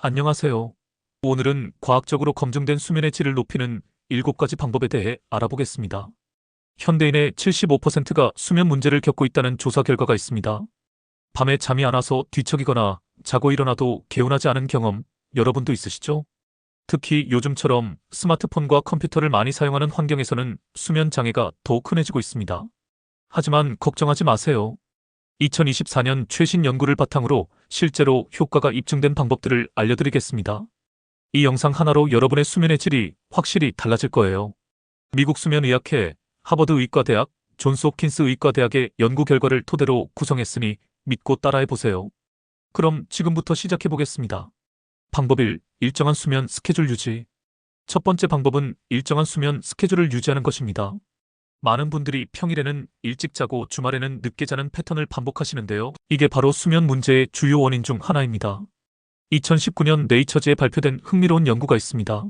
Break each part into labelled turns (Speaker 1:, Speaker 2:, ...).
Speaker 1: 안녕하세요. 오늘은 과학적으로 검증된 수면의 질을 높이는 7가지 방법에 대해 알아보겠습니다. 현대인의 75%가 수면 문제를 겪고 있다는 조사 결과가 있습니다. 밤에 잠이 안 와서 뒤척이거나 자고 일어나도 개운하지 않은 경험, 여러분도 있으시죠? 특히 요즘처럼 스마트폰과 컴퓨터를 많이 사용하는 환경에서는 수면 장애가 더욱 흔해지고 있습니다. 하지만 걱정하지 마세요. 2024년 최신 연구를 바탕으로 실제로 효과가 입증된 방법들을 알려드리겠습니다. 이 영상 하나로 여러분의 수면의 질이 확실히 달라질 거예요. 미국 수면의학회, 하버드 의과대학, 존스 홉킨스 의과대학의 연구 결과를 토대로 구성했으니 믿고 따라해보세요. 그럼 지금부터 시작해보겠습니다. 방법 1. 일정한 수면 스케줄 유지. 첫 번째 방법은 일정한 수면 스케줄을 유지하는 것입니다. 많은 분들이 평일에는 일찍 자고 주말에는 늦게 자는 패턴을 반복하시는데요. 이게 바로 수면 문제의 주요 원인 중 하나입니다. 2019년 네이처지에 발표된 흥미로운 연구가 있습니다.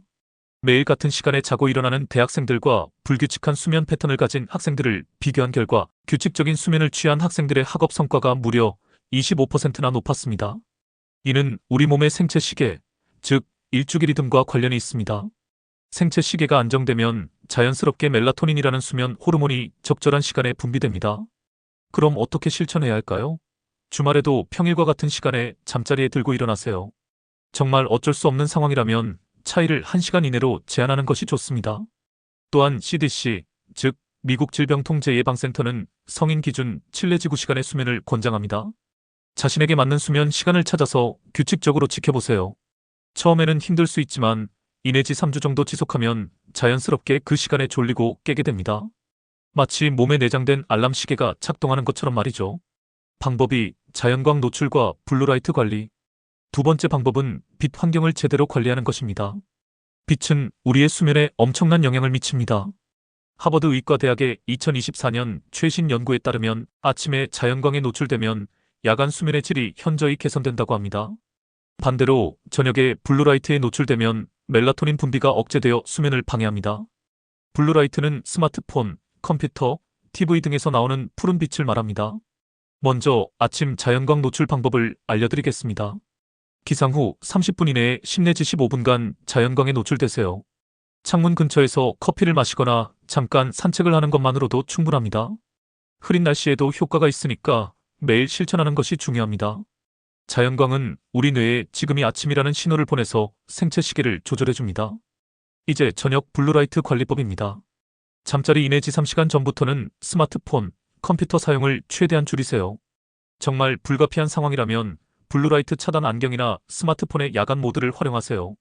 Speaker 1: 매일 같은 시간에 자고 일어나는 대학생들과 불규칙한 수면 패턴을 가진 학생들을 비교한 결과 규칙적인 수면을 취한 학생들의 학업 성과가 무려 25%나 높았습니다. 이는 우리 몸의 생체 시계, 즉 일주기 리듬과 관련이 있습니다. 생체 시계가 안정되면 자연스럽게 멜라토닌이라는 수면 호르몬이 적절한 시간에 분비됩니다. 그럼 어떻게 실천해야 할까요? 주말에도 평일과 같은 시간에 잠자리에 들고 일어나세요. 정말 어쩔 수 없는 상황이라면 차이를 1시간 이내로 제한하는 것이 좋습니다. 또한 CDC, 즉 미국 질병통제예방센터는 성인 기준 7-9 시간의 수면을 권장합니다. 자신에게 맞는 수면 시간을 찾아서 규칙적으로 지켜보세요. 처음에는 힘들 수 있지만 2-3주 정도 지속하면 자연스럽게 그 시간에 졸리고 깨게 됩니다. 마치 몸에 내장된 알람 시계가 작동하는 것처럼 말이죠. 방법 2. 자연광 노출과 블루라이트 관리. 두 번째 방법은 빛 환경을 제대로 관리하는 것입니다. 빛은 우리의 수면에 엄청난 영향을 미칩니다. 하버드 의과대학의 2024년 최신 연구에 따르면 아침에 자연광에 노출되면 야간 수면의 질이 현저히 개선된다고 합니다. 반대로 저녁에 블루라이트에 노출되면 멜라토닌 분비가 억제되어 수면을 방해합니다. 블루라이트는 스마트폰, 컴퓨터, TV 등에서 나오는 푸른 빛을 말합니다. 먼저 아침 자연광 노출 방법을 알려드리겠습니다. 기상 후 30분 이내에 10-15분간 자연광에 노출되세요. 창문 근처에서 커피를 마시거나 잠깐 산책을 하는 것만으로도 충분합니다. 흐린 날씨에도 효과가 있으니까 매일 실천하는 것이 중요합니다. 자연광은 우리 뇌에 지금이 아침이라는 신호를 보내서 생체 시계를 조절해줍니다. 이제 저녁 블루라이트 관리법입니다. 잠자리 2-3시간 전부터는 스마트폰, 컴퓨터 사용을 최대한 줄이세요. 정말 불가피한 상황이라면 블루라이트 차단 안경이나 스마트폰의 야간 모드를 활용하세요.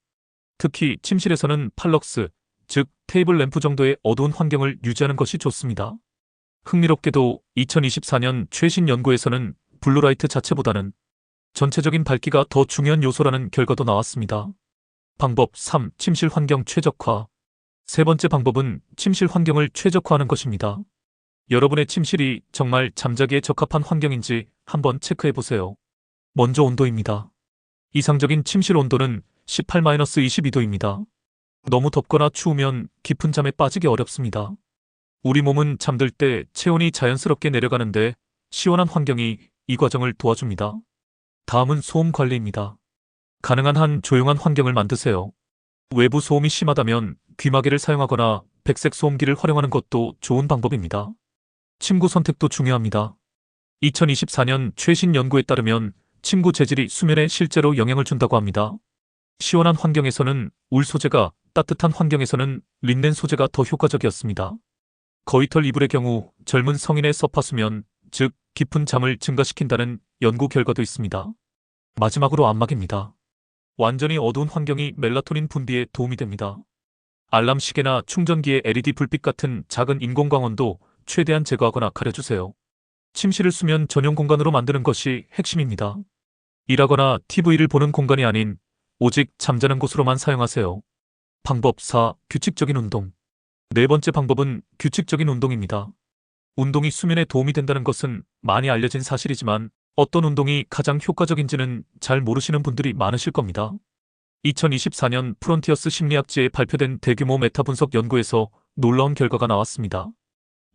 Speaker 1: 특히 침실에서는 팔럭스, 즉 테이블 램프 정도의 어두운 환경을 유지하는 것이 좋습니다. 흥미롭게도 2024년 최신 연구에서는 블루라이트 자체보다는 전체적인 밝기가 더 중요한 요소라는 결과도 나왔습니다. 방법 3. 침실 환경 최적화. 세 번째 방법은 침실 환경을 최적화하는 것입니다. 여러분의 침실이 정말 잠자기에 적합한 환경인지 한번 체크해보세요. 먼저 온도입니다. 이상적인 침실 온도는 18-22도입니다. 너무 덥거나 추우면 깊은 잠에 빠지기 어렵습니다. 우리 몸은 잠들 때 체온이 자연스럽게 내려가는데 시원한 환경이 이 과정을 도와줍니다. 다음은 소음 관리입니다. 가능한 한 조용한 환경을 만드세요. 외부 소음이 심하다면 귀마개를 사용하거나 백색 소음기를 활용하는 것도 좋은 방법입니다. 침구 선택도 중요합니다. 2024년 최신 연구에 따르면 침구 재질이 수면에 실제로 영향을 준다고 합니다. 시원한 환경에서는 울 소재가, 따뜻한 환경에서는 린넨 소재가 더 효과적이었습니다. 거위털 이불의 경우 젊은 성인의 서파 수면, 즉 깊은 잠을 증가시킨다는 연구 결과도 있습니다. 마지막으로 안마기입니다. 완전히 어두운 환경이 멜라토닌 분비에 도움이 됩니다. 알람 시계나 충전기의 LED 불빛 같은 작은 인공광원도 최대한 제거하거나 가려주세요. 침실을 수면 전용 공간으로 만드는 것이 핵심입니다. 일하거나 TV를 보는 공간이 아닌 오직 잠자는 곳으로만 사용하세요. 방법 4. 규칙적인 운동. 네 번째 방법은 규칙적인 운동입니다. 운동이 수면에 도움이 된다는 것은 많이 알려진 사실이지만 어떤 운동이 가장 효과적인지는 잘 모르시는 분들이 많으실 겁니다. 2024년 프론티어스 심리학지에 발표된 대규모 메타 분석 연구에서 놀라운 결과가 나왔습니다.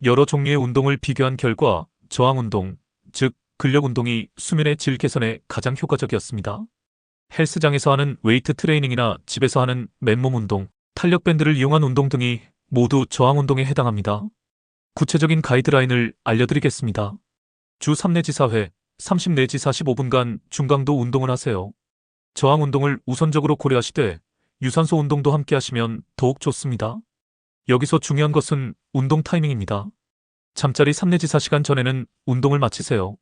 Speaker 1: 여러 종류의 운동을 비교한 결과 저항 운동, 즉 근력 운동이 수면의 질 개선에 가장 효과적이었습니다. 헬스장에서 하는 웨이트 트레이닝이나 집에서 하는 맨몸 운동, 탄력 밴드를 이용한 운동 등이 모두 저항 운동에 해당합니다. 구체적인 가이드라인을 알려드리겠습니다. 주 3 내지 4회, 30 내지 45분간 중강도 운동을 하세요. 저항 운동을 우선적으로 고려하시되 유산소 운동도 함께 하시면 더욱 좋습니다. 여기서 중요한 것은 운동 타이밍입니다. 잠자리 3 내지 4시간 전에는 운동을 마치세요.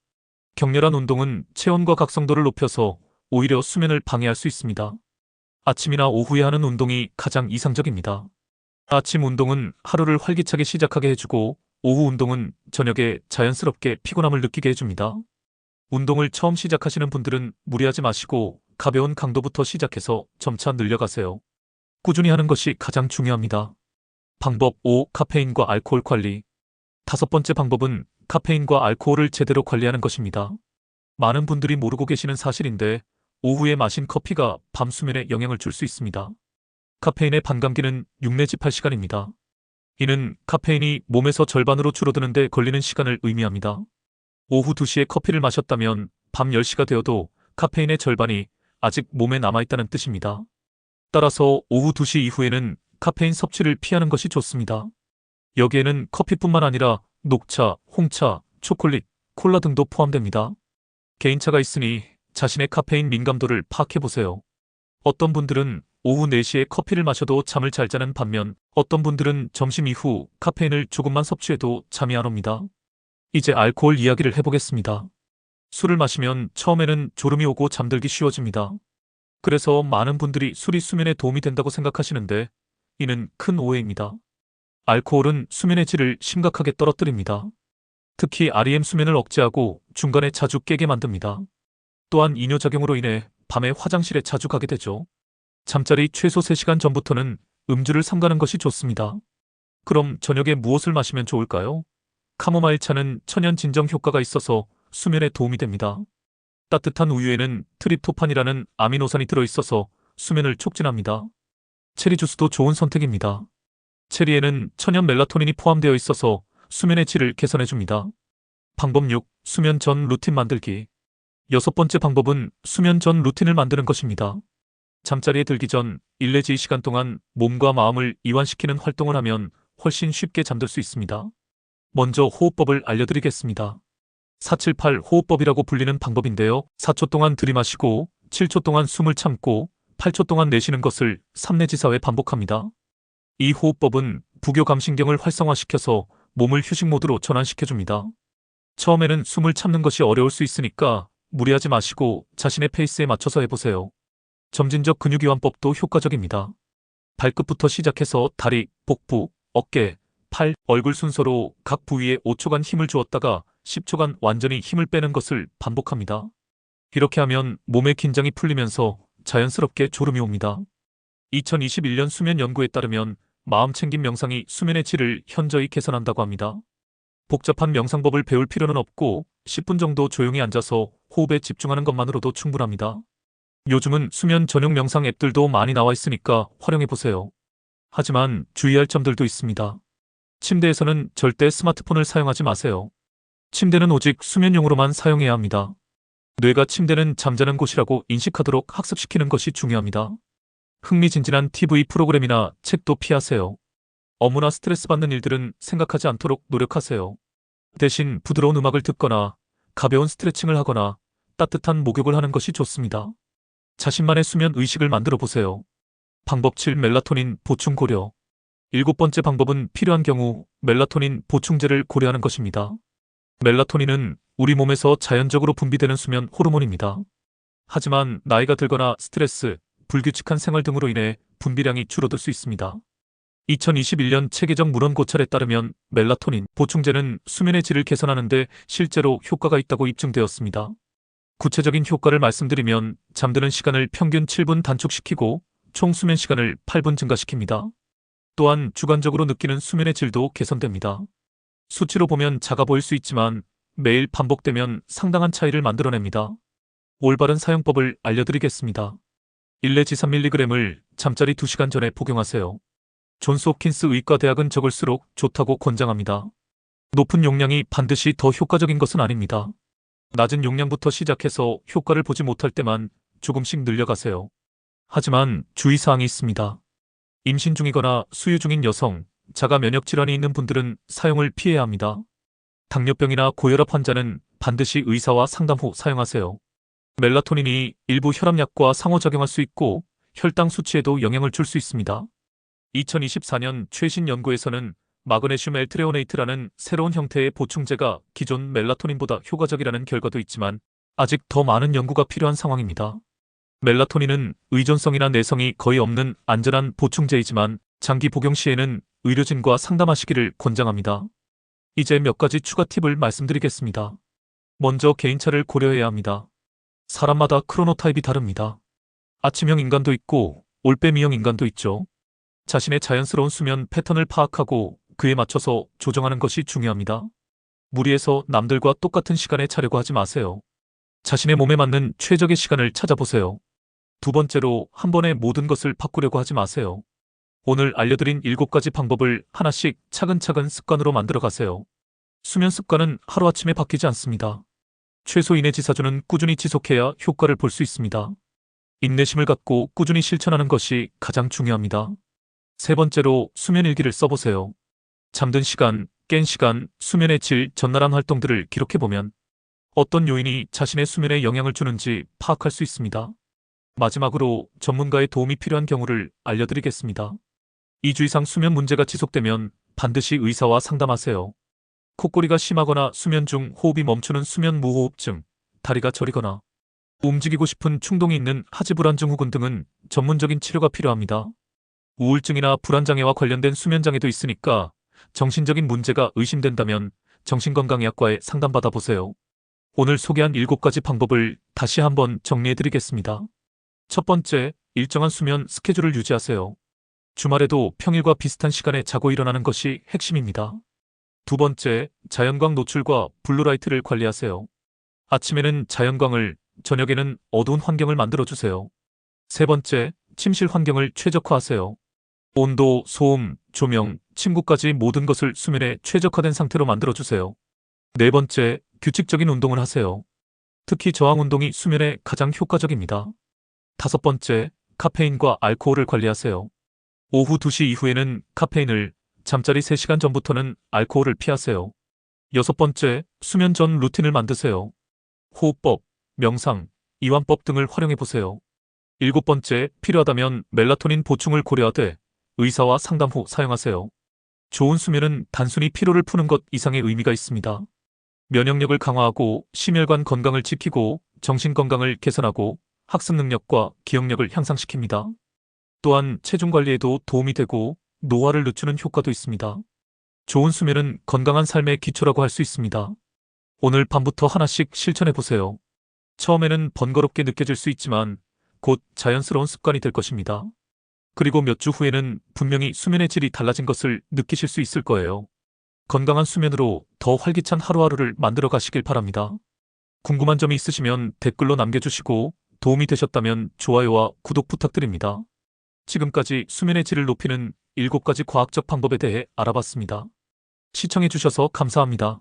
Speaker 1: 격렬한 운동은 체온과 각성도를 높여서 오히려 수면을 방해할 수 있습니다. 아침이나 오후에 하는 운동이 가장 이상적입니다. 아침 운동은 하루를 활기차게 시작하게 해주고 오후 운동은 저녁에 자연스럽게 피곤함을 느끼게 해줍니다. 운동을 처음 시작하시는 분들은 무리하지 마시고 가벼운 강도부터 시작해서 점차 늘려가세요. 꾸준히 하는 것이 가장 중요합니다. 방법 5. 카페인과 알코올 관리. 5번째 방법은 카페인과 알코올을 제대로 관리하는 것입니다. 많은 분들이 모르고 계시는 사실인데 오후에 마신 커피가 밤 수면에 영향을 줄 수 있습니다. 카페인의 반감기는 6 내지 8시간입니다. 이는 카페인이 몸에서 절반으로 줄어드는데 걸리는 시간을 의미합니다. 오후 2시에 커피를 마셨다면 밤 10시가 되어도 카페인의 절반이 아직 몸에 남아있다는 뜻입니다. 따라서 오후 2시 이후에는 카페인 섭취를 피하는 것이 좋습니다. 여기에는 커피뿐만 아니라 녹차, 홍차, 초콜릿, 콜라 등도 포함됩니다. 개인차가 있으니 자신의 카페인 민감도를 파악해보세요. 어떤 분들은 오후 4시에 커피를 마셔도 잠을 잘 자는 반면 어떤 분들은 점심 이후 카페인을 조금만 섭취해도 잠이 안 옵니다. 이제 알코올 이야기를 해보겠습니다. 술을 마시면 처음에는 졸음이 오고 잠들기 쉬워집니다. 그래서 많은 분들이 술이 수면에 도움이 된다고 생각하시는데 이는 큰 오해입니다. 알코올은 수면의 질을 심각하게 떨어뜨립니다. 특히 REM 수면을 억제하고 중간에 자주 깨게 만듭니다. 또한 이뇨작용으로 인해 밤에 화장실에 자주 가게 되죠. 잠자리 최소 3시간 전부터는 음주를 삼가는 것이 좋습니다. 그럼 저녁에 무엇을 마시면 좋을까요? 카모마일 차는 천연 진정 효과가 있어서 수면에 도움이 됩니다. 따뜻한 우유에는 트립토판이라는 아미노산이 들어있어서 수면을 촉진합니다. 체리 주스도 좋은 선택입니다. 체리에는 천연 멜라토닌이 포함되어 있어서 수면의 질을 개선해줍니다. 방법 6. 수면 전 루틴 만들기. 6번째 방법은 수면 전 루틴을 만드는 것입니다. 잠자리에 들기 전 1 내지 2시간 동안 몸과 마음을 이완시키는 활동을 하면 훨씬 쉽게 잠들 수 있습니다. 먼저 호흡법을 알려드리겠습니다. 478 호흡법이라고 불리는 방법인데요. 4초 동안 들이마시고 7초 동안 숨을 참고 8초 동안 내쉬는 것을 3 내지 4회 반복합니다. 이 호흡법은 부교감신경을 활성화시켜서 몸을 휴식 모드로 전환시켜줍니다. 처음에는 숨을 참는 것이 어려울 수 있으니까 무리하지 마시고 자신의 페이스에 맞춰서 해보세요. 점진적 근육이완법도 효과적입니다. 발끝부터 시작해서 다리, 복부, 어깨, 팔, 얼굴 순서로 각 부위에 5초간 힘을 주었다가 10초간 완전히 힘을 빼는 것을 반복합니다. 이렇게 하면 몸의 긴장이 풀리면서 자연스럽게 졸음이 옵니다. 2021년 수면 연구에 따르면 마음챙김 명상이 수면의 질을 현저히 개선한다고 합니다. 복잡한 명상법을 배울 필요는 없고 10분 정도 조용히 앉아서 호흡에 집중하는 것만으로도 충분합니다. 요즘은 수면 전용 명상 앱들도 많이 나와 있으니까 활용해보세요. 하지만 주의할 점들도 있습니다. 침대에서는 절대 스마트폰을 사용하지 마세요. 침대는 오직 수면용으로만 사용해야 합니다. 뇌가 침대는 잠자는 곳이라고 인식하도록 학습시키는 것이 중요합니다. 흥미진진한 TV 프로그램이나 책도 피하세요. 업무나 스트레스 받는 일들은 생각하지 않도록 노력하세요. 대신 부드러운 음악을 듣거나 가벼운 스트레칭을 하거나 따뜻한 목욕을 하는 것이 좋습니다. 자신만의 수면 의식을 만들어 보세요. 방법 7. 멜라토닌 보충 고려. 7번째 방법은 필요한 경우 멜라토닌 보충제를 고려하는 것입니다. 멜라토닌은 우리 몸에서 자연적으로 분비되는 수면 호르몬입니다. 하지만 나이가 들거나 스트레스, 불규칙한 생활 등으로 인해 분비량이 줄어들 수 있습니다. 2021년 체계적 문헌 고찰에 따르면 멜라토닌 보충제는 수면의 질을 개선하는 데 실제로 효과가 있다고 입증되었습니다. 구체적인 효과를 말씀드리면 잠드는 시간을 평균 7분 단축시키고 총 수면 시간을 8분 증가시킵니다. 또한 주관적으로 느끼는 수면의 질도 개선됩니다. 수치로 보면 작아 보일 수 있지만 매일 반복되면 상당한 차이를 만들어냅니다. 올바른 사용법을 알려드리겠습니다. 1 내지 3mg을 잠자리 2시간 전에 복용하세요. 존스 홉킨스 의과대학은 적을수록 좋다고 권장합니다. 높은 용량이 반드시 더 효과적인 것은 아닙니다. 낮은 용량부터 시작해서 효과를 보지 못할 때만 조금씩 늘려가세요. 하지만 주의사항이 있습니다. 임신 중이거나 수유 중인 여성, 자가 면역 질환이 있는 분들은 사용을 피해야 합니다. 당뇨병이나 고혈압 환자는 반드시 의사와 상담 후 사용하세요. 멜라토닌이 일부 혈압약과 상호작용할 수 있고 혈당 수치에도 영향을 줄 수 있습니다. 2024년 최신 연구에서는 마그네슘 엘트레오네이트라는 새로운 형태의 보충제가 기존 멜라토닌보다 효과적이라는 결과도 있지만 아직 더 많은 연구가 필요한 상황입니다. 멜라토닌은 의존성이나 내성이 거의 없는 안전한 보충제이지만 장기 복용 시에는 의료진과 상담하시기를 권장합니다. 이제 몇 가지 추가 팁을 말씀드리겠습니다. 먼저 개인차를 고려해야 합니다. 사람마다 크로노타입이 다릅니다. 아침형 인간도 있고 올빼미형 인간도 있죠. 자신의 자연스러운 수면 패턴을 파악하고 그에 맞춰서 조정하는 것이 중요합니다. 무리해서 남들과 똑같은 시간에 자려고 하지 마세요. 자신의 몸에 맞는 최적의 시간을 찾아보세요. 두 번째로, 한 번에 모든 것을 바꾸려고 하지 마세요. 오늘 알려드린 7가지 방법을 하나씩 차근차근 습관으로 만들어 가세요. 수면 습관은 하루아침에 바뀌지 않습니다. 최소 이내지사주는 꾸준히 지속해야 효과를 볼 수 있습니다. 인내심을 갖고 꾸준히 실천하는 것이 가장 중요합니다. 세 번째로, 수면 일기를 써보세요. 잠든 시간, 깬 시간, 수면의 질, 전날한 활동들을 기록해보면 어떤 요인이 자신의 수면에 영향을 주는지 파악할 수 있습니다. 마지막으로 전문가의 도움이 필요한 경우를 알려드리겠습니다. 2주 이상 수면 문제가 지속되면 반드시 의사와 상담하세요. 콧골이가 심하거나 수면 중 호흡이 멈추는 수면 무호흡증, 다리가 저리거나 움직이고 싶은 충동이 있는 하지불안증 후군 등은 전문적인 치료가 필요합니다. 우울증이나 불안장애와 관련된 수면장애도 있으니까 정신적인 문제가 의심된다면 정신건강의학과에 상담받아 보세요. 오늘 소개한 7가지 방법을 다시 한번 정리해드리겠습니다. 첫 번째, 일정한 수면 스케줄을 유지하세요. 주말에도 평일과 비슷한 시간에 자고 일어나는 것이 핵심입니다. 두 번째, 자연광 노출과 블루라이트를 관리하세요. 아침에는 자연광을, 저녁에는 어두운 환경을 만들어주세요. 세 번째, 침실 환경을 최적화하세요. 온도, 소음, 조명, 침구까지 모든 것을 수면에 최적화된 상태로 만들어주세요. 네 번째, 규칙적인 운동을 하세요. 특히 저항 운동이 수면에 가장 효과적입니다. 다섯 번째, 카페인과 알코올을 관리하세요. 오후 2시 이후에는 카페인을, 잠자리 3시간 전부터는 알코올을 피하세요. 여섯 번째, 수면 전 루틴을 만드세요. 호흡법, 명상, 이완법 등을 활용해보세요. 일곱 번째, 필요하다면 멜라토닌 보충을 고려하되 의사와 상담 후 사용하세요. 좋은 수면은 단순히 피로를 푸는 것 이상의 의미가 있습니다. 면역력을 강화하고 심혈관 건강을 지키고 정신 건강을 개선하고 학습 능력과 기억력을 향상시킵니다. 또한 체중 관리에도 도움이 되고 노화를 늦추는 효과도 있습니다. 좋은 수면은 건강한 삶의 기초라고 할 수 있습니다. 오늘 밤부터 하나씩 실천해보세요. 처음에는 번거롭게 느껴질 수 있지만 곧 자연스러운 습관이 될 것입니다. 그리고 몇 주 후에는 분명히 수면의 질이 달라진 것을 느끼실 수 있을 거예요. 건강한 수면으로 더 활기찬 하루하루를 만들어 가시길 바랍니다. 궁금한 점이 있으시면 댓글로 남겨주시고 도움이 되셨다면 좋아요와 구독 부탁드립니다. 지금까지 수면의 질을 높이는 7가지 과학적 방법에 대해 알아봤습니다. 시청해주셔서 감사합니다.